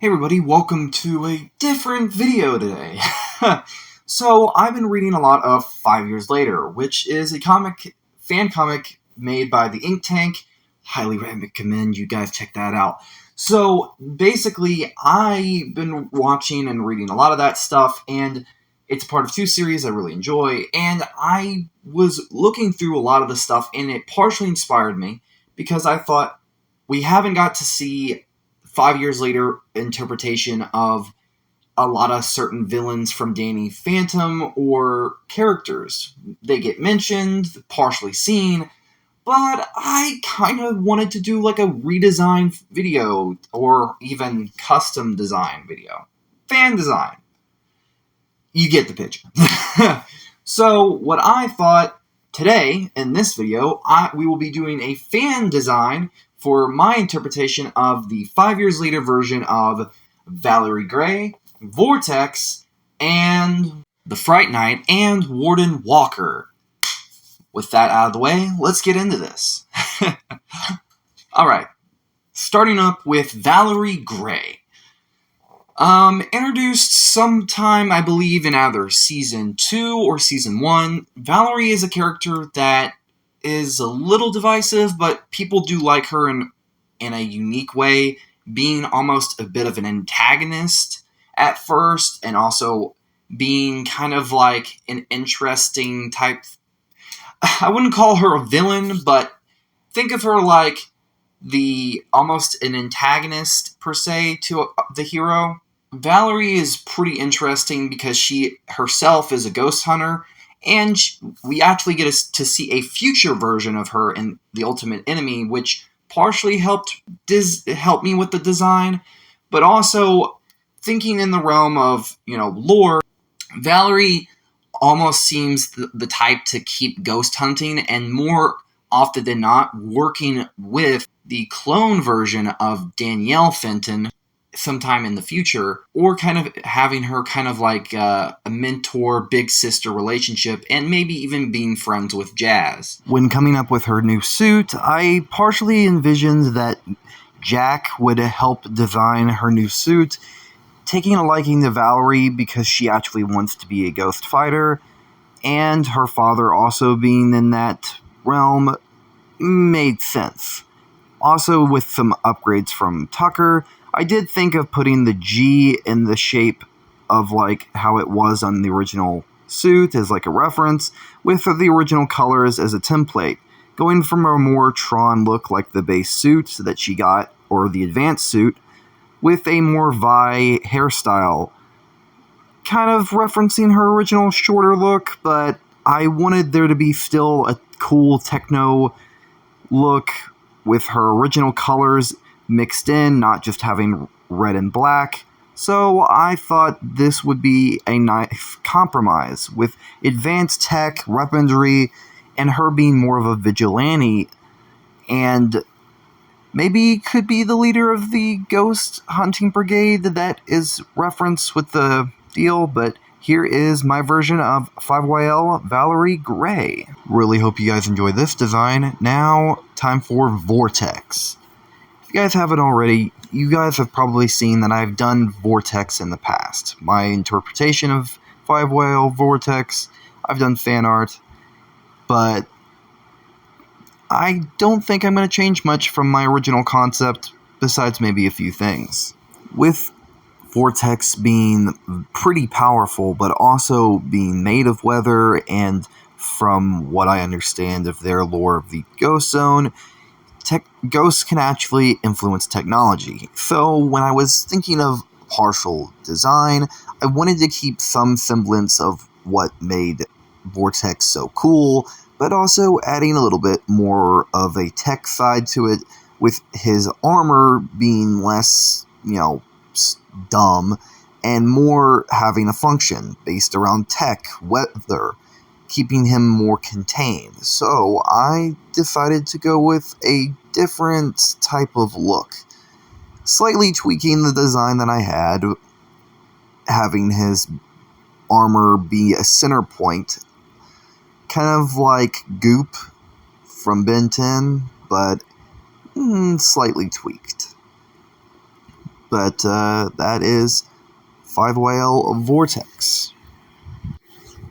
Hey everybody, welcome to a different video today. So, I've been reading a lot of 5 Years Later, which is a fan comic made by the Ink Tank. Highly recommend you guys check that out. So, basically, I've been watching and reading a lot of that stuff, and it's part of two series I really enjoy, and I was looking through a lot of the stuff, and it partially inspired me, because I thought, we haven't got to see 5 Years Later interpretation of a lot of certain villains from Danny Phantom or characters. They get mentioned, partially seen, but I kind of wanted to do like a redesign video or even custom design video. Fan design. You get the picture. So what I thought today in this video, we will be doing a fan design for my interpretation of the 5 Years Later version of Valerie Gray, Vortex, and the Fright Knight, and Warden Walker. With that out of the way, let's get into this. Alright, starting up with Valerie Gray. Introduced sometime, I believe, in either Season 2 or Season 1, Valerie is a character that is a little divisive, but people do like her in a unique way, being almost a bit of an antagonist at first, and also being kind of like an interesting type. I wouldn't call her a villain, but think of her like almost an antagonist, per se, to the hero. Valerie is pretty interesting because she herself is a ghost hunter, and we actually get to see a future version of her in The Ultimate Enemy, which partially helped me with the design, but also thinking in the realm of, lore, Valerie almost seems the type to keep ghost hunting, and more often than not, working with the clone version of Danielle Fenton sometime in the future, or kind of having her kind of like a mentor, big sister relationship, and maybe even being friends with Jazz. When coming up with her new suit, I partially envisioned that Jack would help design her new suit, taking a liking to Valerie because she actually wants to be a ghost fighter, and her father also being in that realm made sense. Also, with some upgrades from Tucker, I did think of putting the G in the shape of like how it was on the original suit as like a reference, with the original colors as a template, going from a more Tron look like the base suit that she got, or the advanced suit, with a more Vi hairstyle, kind of referencing her original shorter look, but I wanted there to be still a cool techno look with her original colors mixed in, not just having red and black. So I thought this would be a nice compromise with advanced tech, weaponry, and her being more of a vigilante, and maybe could be the leader of the ghost hunting brigade that is referenced with the deal. But here is my version of 5YL Valerie Gray. Really hope you guys enjoy this design. Now, time for Vortex. If you guys haven't already, you guys have probably seen that I've done Vortex in the past. My interpretation of 5YL Vortex, I've done fan art, but I don't think I'm going to change much from my original concept, besides maybe a few things. With Vortex being pretty powerful, but also being made of weather, and from what I understand of their lore of the Ghost Zone, ghosts can actually influence technology. So when I was thinking of partial design, I wanted to keep some semblance of what made Vortex so cool, but also adding a little bit more of a tech side to it, with his armor being less, dumb, and more having a function based around tech, weather, keeping him more contained. So I decided to go with a different type of look, slightly tweaking the design that I had, having his armor be a center point, kind of like Goop from Ben 10, but slightly tweaked. but that is 5YL Vortex.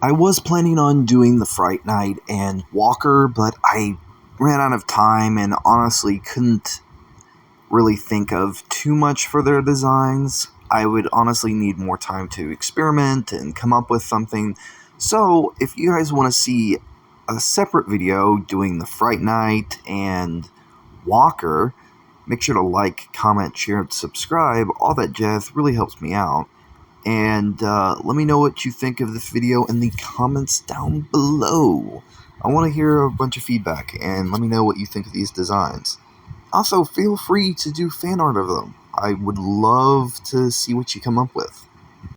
I was planning on doing the Fright Night and Walker, but I ran out of time and honestly couldn't really think of too much for their designs. I would honestly need more time to experiment and come up with something. So if you guys want to see a separate video doing the Fright Night and Walker, make sure to like, comment, share, and subscribe. All that jazz really helps me out. And let me know what you think of this video in the comments down below. I want to hear a bunch of feedback, and let me know what you think of these designs. Also, feel free to do fan art of them. I would love to see what you come up with.